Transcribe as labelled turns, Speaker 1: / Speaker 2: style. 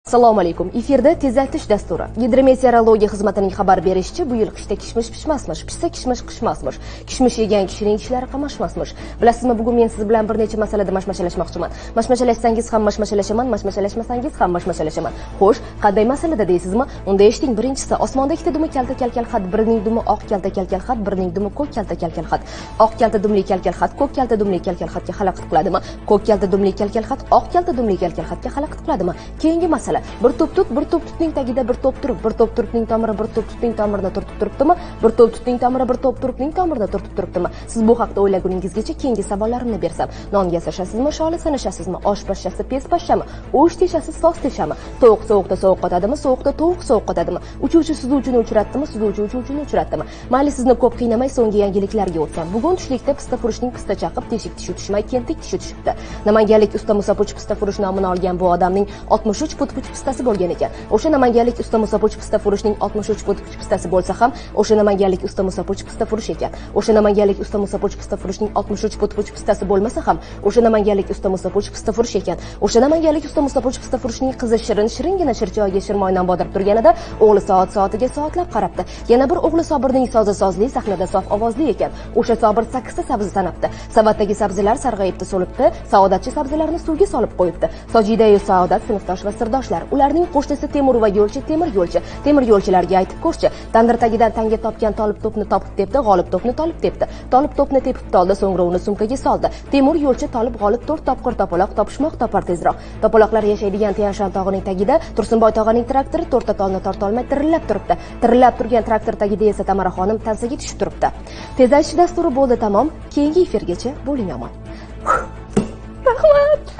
Speaker 1: Assalomu alaykum. Efirda tezlatish dasturi. Gidrometeorologiya xizmatining xabar berishicha, bu yil qishda kishmish pishmasmish, pishsa kishmish qishmasmish. Kishmish yegan kishining ishlari qamashmasmish. Bilasizmi, bugun men siz bilan bir necha masalada mashmashalashmoqchiman. Mashmashalashsangiz ham mashmashalashaman, mashmashalashmasangiz ham mashmashalashaman. Xo'sh, qanday masalada deysizmi? Unda eshiting. Birinchisi, osmonda ikkita dumi kalta kalkal xat, birining dumi oq kalta kalkal xat, birining dumi ko'k kalta kalkal xat. Oq kalta dumli kalkal xat, ko'k kalta dumli kalkal xatga xalaqit qiladimi? Ko'k kalta dumli kalkal xat, oq kalta dumli kalkal xatga xalaqit qiladimi? Keyingi masala. Bir to'p tutning tagida bir to'p turib, bir to'p turibning tomiri bir to'p tutning tomirini turtib turibdimi? Bir to'p tutning tomiri bir to'p turibning tomirini turtib turibdimi? Siz bu haqda o'ylaguningizgacha keyingi savollarimni bersam, non yasashasizmi, sholi sanashasizmi, osh pashshasi pes pashshami, o'sh teshasi soz teshami, tovuq sovuqda sovuq qotadimi, sovuqda tovuq sovuq qotadimi, uchuvchi suzuvchini uchratdimi, suzuvchi uchuvchini uchratdimi? Mayli, sizni ko'p qiynamay so'nggi yangiliklarga o'tsam. Bugun tushlikda pista furushning pista chaqib, teshik tishi tushmay kentik tishi tushibdi. Namanganlik usta Musapoch pista furush nomini olgan bu odamning 63 put-put pistasi bo'lgan ekan. O'sha namanganlik usta Musapoch pista furushning 63 put-put pistasi bo'lsa ham, o'sha namanganlik usta Musapoch pista furush ekan. O'sha namanganlik usta Musapoch pista furushning 63 put-put pistasi bo'lmasa ham, o'sha namanganlik usta Musapoch pista furush ekan. O'sha namanganlik usta Musapoch pista furushning qizi shiringina shirchoyga shirmoydan bodirib turganida, o'g'li soatiga soatlab qarabdi. Yana bir o'g'li Sobirning sozli sahnada sof ovozli ekan. O'sha Sobir 8 ta sabzi sanabdi. Savatdagi sabzilar sarg'ayibdi, so'libdi. Saodatchi sabzilarni suvga solib qo'yibdi. Sojidayu Saodat sinfdosh va sirdoshlar. Ularning qo'shnisi Temur va yo'lchi temir yo'lchilarga aytib ko'rchi. Tandir tagidan tanga topgan tolib to'pni topib tepdi, g'olib to'pni tolib tepdi. Tolib to'pni tepib toldi, so'ngra uni sumkaga soldi. Temur yo'lchi tolib g'olib 4 topqir topaloq topishmoq topar tezroq. Topaloqlar yashaydigan Tianshan tog'ining tagida Tursunboy tog'ining traktori 4 ta tolni tortolmay tirillab turibdi. Tirillab turgan traktor tagida esa Tamara xonim tansaga tushib turibdi. Tezlatish dasturi bo'ldi tamom. Keyingi efirgacha bo'ling omon. Rahmat.